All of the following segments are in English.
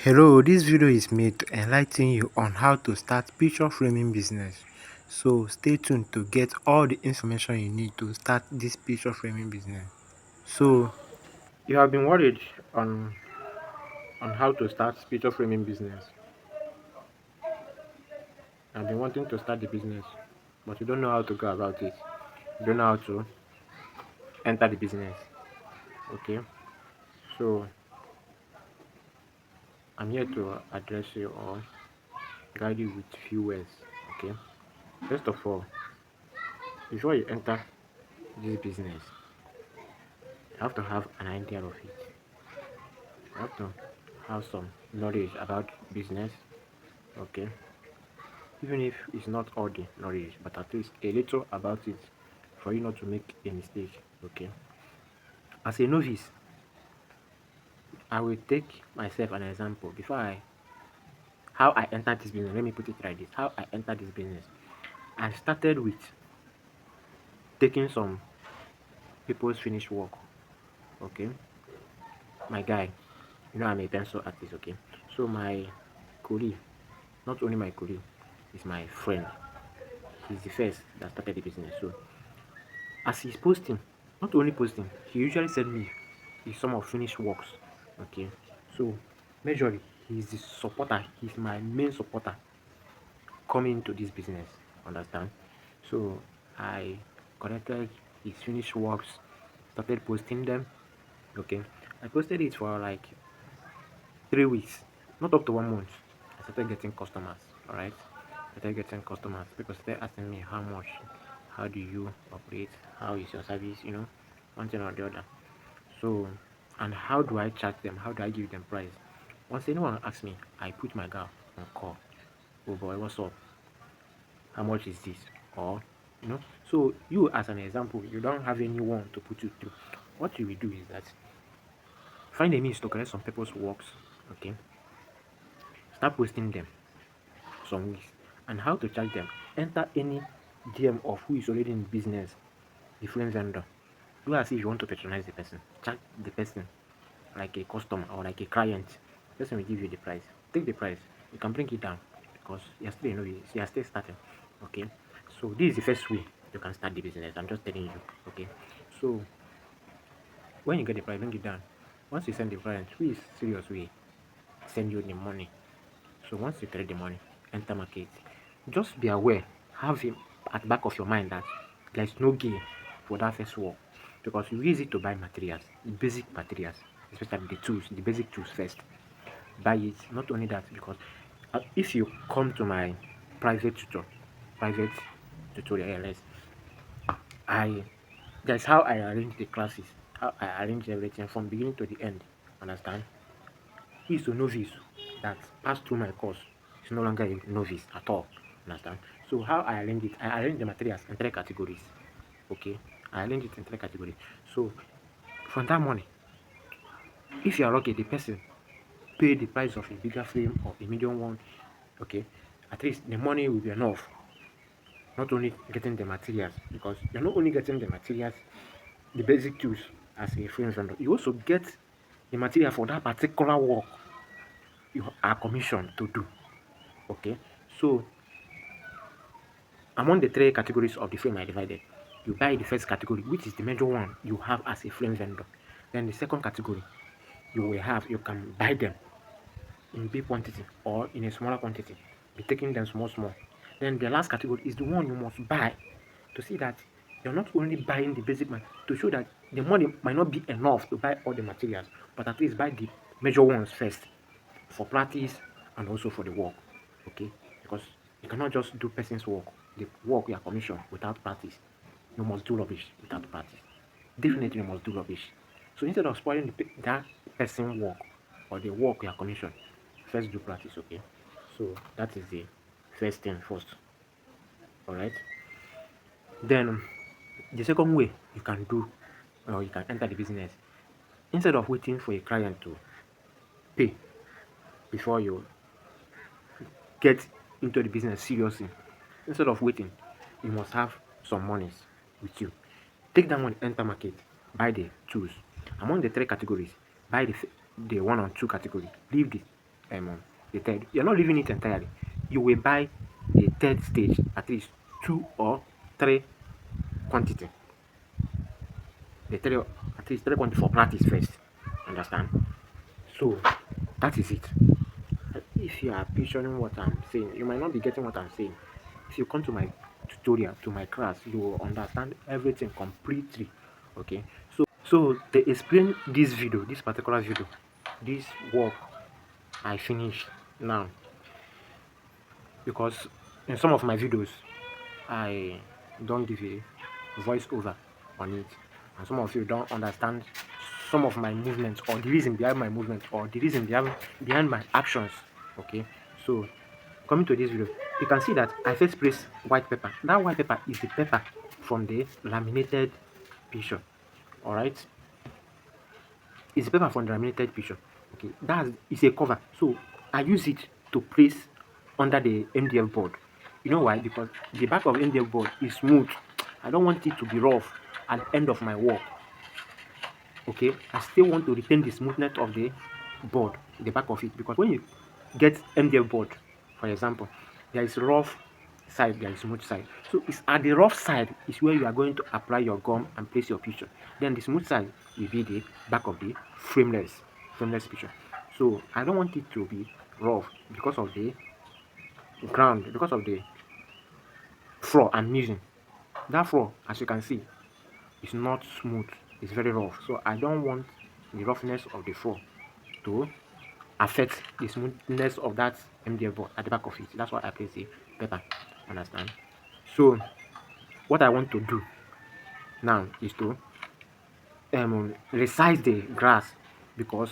Hello, this video is made to enlighten you on how to start picture framing business. So stay tuned to get all the information you need to start this picture framing business. So you have been worried on how to start picture framing business. I've been wanting to start the business, but you don't know how to go about it. You don't know how to enter the business. Okay, so I'm here to address you or guide you with few words. Okay, first of all, before you enter this business, you have to have an idea of it. You have to have some knowledge about business. Okay, even if it's not all the knowledge, but at least a little about it for you not to make a mistake. Okay, as a novice, I will take myself an example before I how I entered this business. Let me put it like this: how I entered this business. I started with taking some people's finished work. Okay, my guy, I'm a pencil artist. Okay, so my colleague, not only my colleague, is my friend. He's the first that started the business. So as he's posting, not only posting, he usually send me some of finished works. Okay, so majorly he's the supporter, he's my main supporter coming to this business. Understand? So I collected his finished works, started posting them. Okay, I posted it for like 3 weeks, not up to 1 month. I started getting customers. All right, I started getting customers. People started asking me how much, how do you operate, how is your service, one thing or the other. So, and how do I charge them? How do I give them price? Once anyone asks me, I put my girl on call. Oh boy, what's up? How much is this? Or so you as an example, you don't have anyone to put you through. What you will do is that find a means to collect some people's works. Okay, start posting them some weeks, and how to charge them. Enter any DM of who is already in business, the friend vendor. Do as if you want to patronize the person. Charge the person like a customer or like a client. The person will give you the price. Take the price. You can bring it down because you're still you're still starting. Okay. So this is the first way you can start the business. I'm just telling you. Okay. So when you get the price, bring it down. Once you send the client, who is serious way, send you the money. So once you trade the money, enter market. Just be aware, have him at the back of your mind that there is no gain for that first work because you use it to buy materials, the basic materials, especially the tools, the basic tools first. Buy it. Not only that, because if you come to my private private tutorial, LS, I that's how I arrange the classes, how I arrange everything from beginning to the end. Understand? Who is a novice that passed through my course is no longer a novice at all. Understand? So how I arrange it, I arrange the materials in three categories. Okay, I arrange it in three categories. So from that money, if you are lucky, the person pay the price of a bigger frame or a medium one. Okay, at least the money will be enough. Not only getting the materials, because you're not only getting the materials, the basic tools as a frame vendor, you also get the material for that particular work you are commissioned to do. Okay, so among the three categories of the frame I divided, you buy the first category, which is the major one you have as a frame vendor. Then the second category you can buy them in big quantity or in a smaller quantity, be taking them small small. Then the last category is the one you must buy to see that you're not only buying the basic man to show that the money might not be enough to buy all the materials, but at least buy the major ones first for practice and also for the work. Okay, because you cannot just do person's work, the work you are commissioned, without practice. You must do rubbish without practice. Definitely you must do rubbish. So instead of spoiling that person work or the work you are commissioned, first do practice. Okay, so that is the first thing first. All right, then the second way you can do or you can enter the business, instead of waiting for a client to pay before you get into the business seriously, instead of waiting, you must have some monies with you. Take that money, enter market, buy the tools. Among the three categories, buy the one and two category. Leave the third. You're not leaving it entirely. You will buy the third stage, at least 2 or 3 quantity. The three, at least 3 quantity for practice first. Understand? So that is it. If you are picturing what I'm saying, you might not be getting what I'm saying. If you come to my tutorial, to my class, you will understand everything completely. Okay. So to explain this video, this particular video, this work I finished now, because in some of my videos I don't give a voice over on it, and some of you don't understand some of my movements or the reason behind my movements or the reason behind my actions. Okay, so coming to this video, you can see that I first place white paper. That white paper is the paper from the laminated picture. All right, it's the paper from the laminated picture. Okay, that's it's a cover, so I use it to place under the MDF board. You know why? Because the back of MDF board is smooth. I don't want it to be rough at the end of my work. Okay, I still want to retain the smoothness of the board, the back of it, because when you get MDF board, for example, there is rough side, there is smooth side. So it's at the rough side is where you are going to apply your gum and place your picture. Then the smooth side will be the back of the frameless picture. So I don't want it to be rough because of the ground, because of the floor I'm using. That floor, as you can see, is not smooth, it's very rough. So I don't want the roughness of the floor to affect the smoothness of that MDF board at the back of it. That's why I place the paper. Understand? So what I want to do now is to resize the grass, because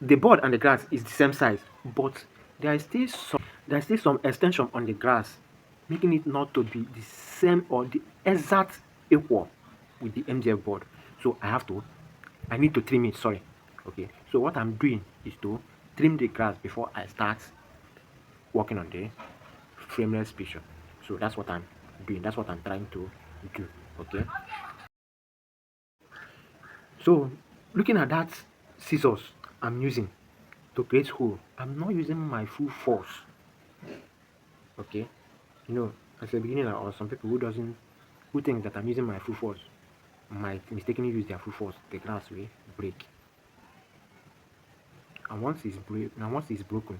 the board and the grass is the same size, but there is still some extension on the grass, making it not to be the same or the exact equal with the MDF board. So I need to trim it. Sorry. Okay. So what I'm doing is to trim the grass before I start working on the frameless picture. So that's what I'm doing. That's what I'm trying to do. Okay. So looking at that scissors I'm using to create hole, I'm not using my full force. Okay. You know, as a beginner or some people who think that I'm using my full force might mistakenly use their full force. The glass will break. And once it's broken,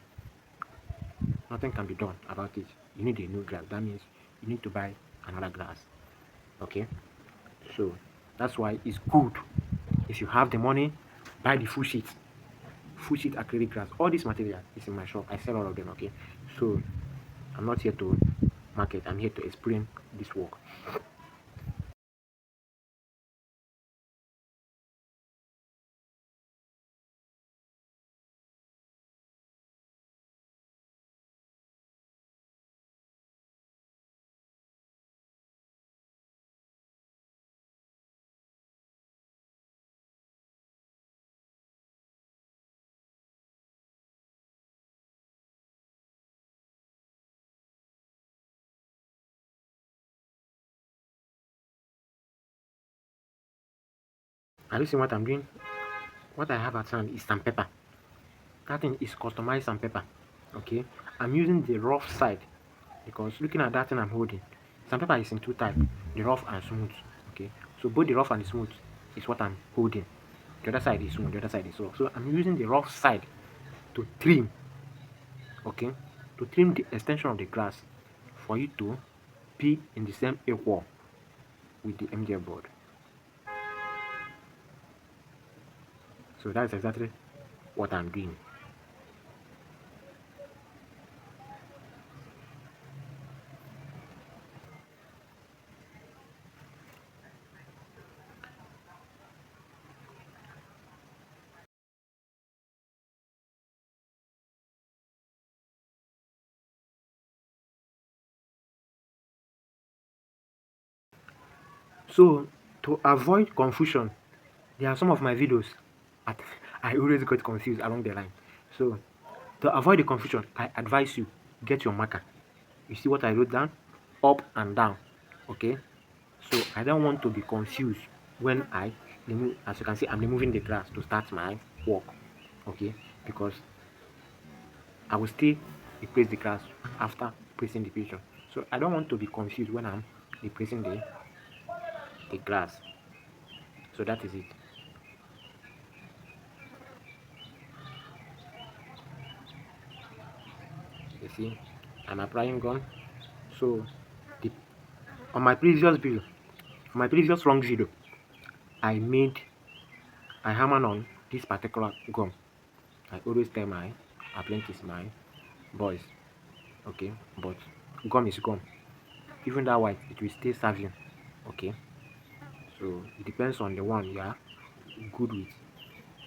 nothing can be done about it. You need a new glass. That means you need to buy another glass. Okay. So that's why it's good, if you have the money, buy the full sheet acrylic glass. All this material is in my shop. I sell all of them. Okay. So I'm not here to market, I'm here to explain this work. Are you seeing what I'm doing? What I have at hand is sandpaper. That thing is customized sandpaper. Okay, I'm using the rough side, because looking at that thing I'm holding, sandpaper is in two types, the rough and smooth. Okay, so both the rough and the smooth is what I'm holding. The other side is smooth, the other side is rough. So I'm using the rough side to trim. Okay, to trim the extension of the grass for you to be in the same equal with the MDF board. So that's exactly what I'm doing. So to avoid confusion, there are some of my videos at, I always get confused along the line. So to avoid the confusion, I advise you get your marker. You see what I wrote down? Up and down. Okay. So I don't want to be confused when I remove. As you can see, I'm removing the grass to start my work. Okay, because I will still replace the grass after placing the picture. So I don't want to be confused when I'm replacing the grass. So that is it. You see, I'm applying gum. So the on my previous video, on my previous long video, I made I hammer on this particular gum. I always tell my apprentice, my boys, okay, but gum is gum. Even that white, it will still serve you, okay. So it depends on the one you are good with.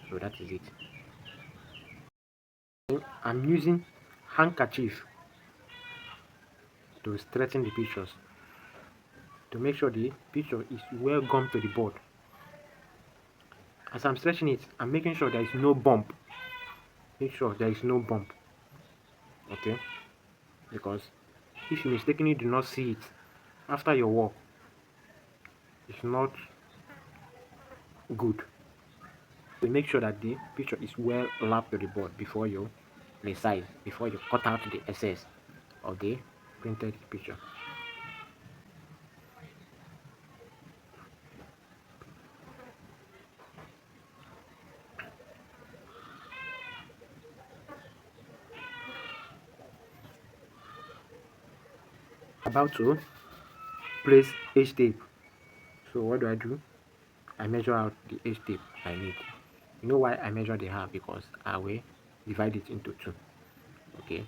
So that is it. I'm using handkerchief to straighten the pictures to make sure the picture is well gummed to the board. As I'm stretching it, I'm making sure there is no bump. Make sure there is no bump, okay? Because if you mistakenly do not see it after your work, it's not good. So make sure that the picture is well lapped to the board before you resize, before you cut out the excess of the printed picture. About to place H tape. So what do? I measure out the H tape I need. You know why I measure the half? Because I will divide it into two. Okay.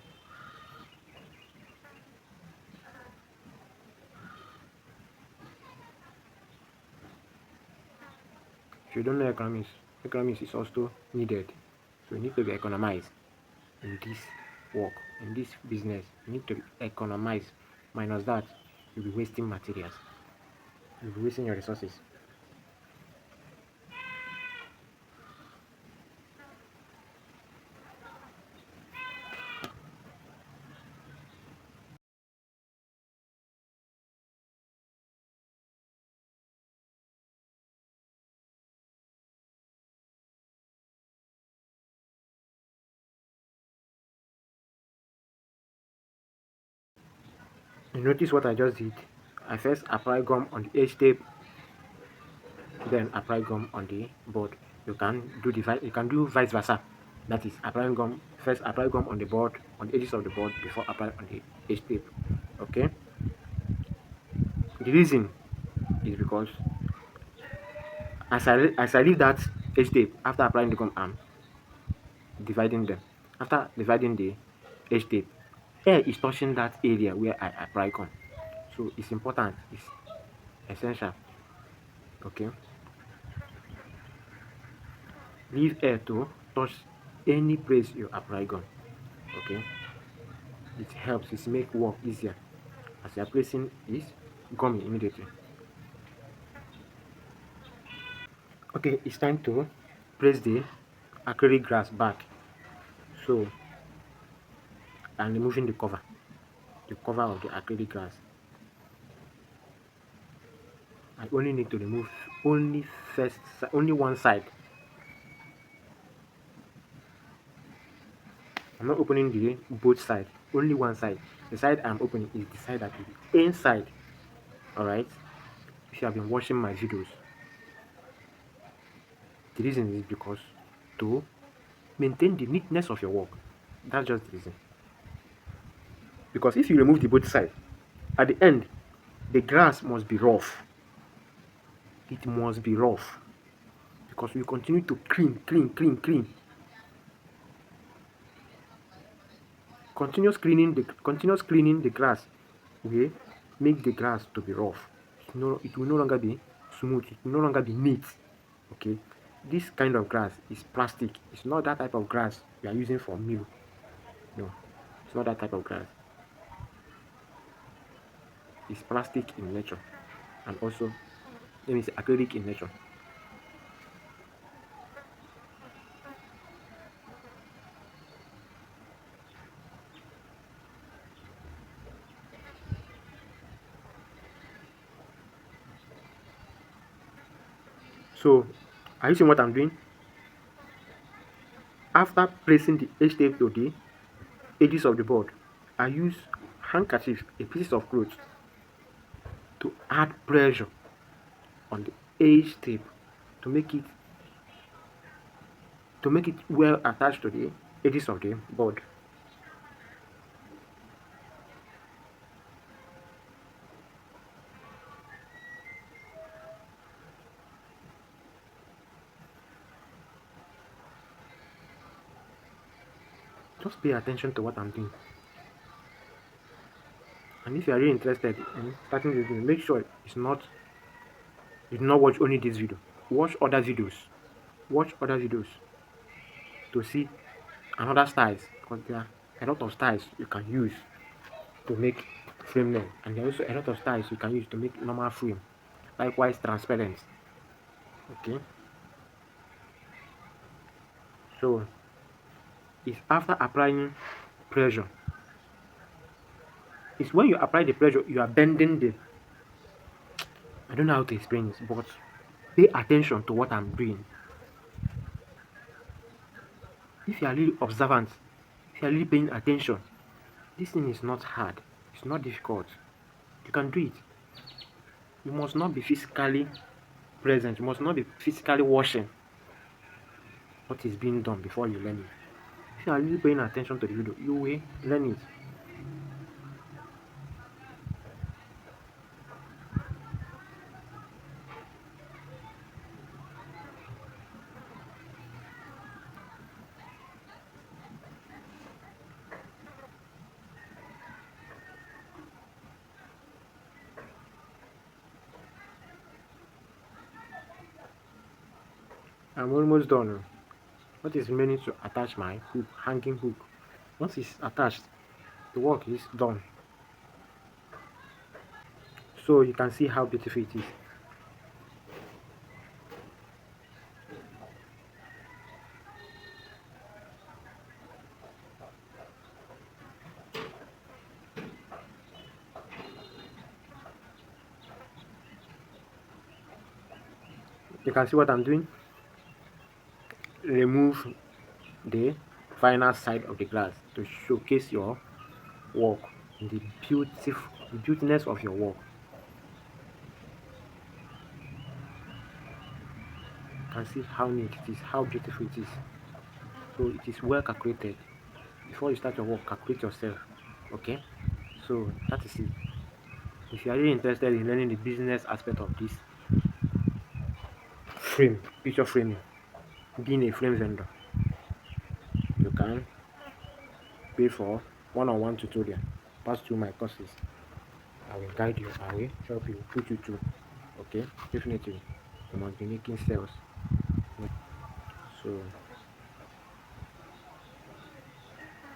If you don't know economics is also needed. So you need to be economized in this work, in this business. You need to economize. Minus that, you'll be wasting materials. You'll be wasting your resources. You notice what I just did? I first apply gum on the H tape, then apply gum on the board. You can do vice versa. That is applying gum first apply gum on the board, on the edges of the board before applying on the H tape. Okay. The reason is because as I leave that H tape after applying the gum arm, dividing them. After dividing the H tape, air is touching that area where I apply gum. So it's important, it's essential. Okay. Leave air to touch any place you apply gum. Okay. It helps, it make work easier as you are placing is gummy immediately. Okay, it's time to place the acrylic grass back. So I'm removing the cover of the acrylic grass. I only need to remove only one side. I'm not opening the both sides, only one side. The side I'm opening is the side that will be inside. Alright. If you have been watching my videos, the reason is because to maintain the neatness of your work. That's just the reason. Because if you remove the both side, at the end, the grass must be rough. It must be rough. Because we continue to clean. Continuous cleaning the grass will make the grass to be rough. It will no longer be smooth. It will no longer be neat. Okay. This kind of grass is plastic. It's not that type of grass we are using for meal. No, it's not that type of grass. It's plastic in nature, and also let me say acrylic in nature. So, are you seeing what I'm doing? After placing the H tape to the edges of the board. I use handkerchief, a piece of cloth, to add pressure on the edge tape to make it well attached to the edges of the board. Just pay attention to what I'm doing. And if you are really interested in starting this video, make sure you do not watch only this video. Watch other videos. Watch other videos to see another styles, because there are a lot of styles you can use to make frameless, and there are also a lot of styles you can use to make normal frame. Likewise, transparent. Okay, so it's after applying pressure. It's when you apply the pressure, you are bending the. I don't know how to explain this, but pay attention to what I'm doing. If you are really observant, if you are really paying attention, this thing is not hard. It's not difficult. You can do it. You must not be physically present. You must not be physically watching what is being done before you learn it. If you are really paying attention to the video, you will learn it. I'm almost done. What is remaining to attach my hook, hanging hook. Once it's attached, the work is done. So you can see how beautiful it is. You can see what I'm doing. Remove the final side of the glass to showcase your work, the beautiness of your work. You can see how neat it is, how beautiful it is. So it is well calculated. Before you start your work, calculate yourself. Okay, so that is it. If you are really interested in learning the business aspect of this picture framing, being a frame vendor, you can pay for one-on-one tutorial. Pass through my courses. I will guide you. I will help you, put you through. Okay, definitely. You must be making sales. So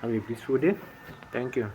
have a peaceful day. Thank you.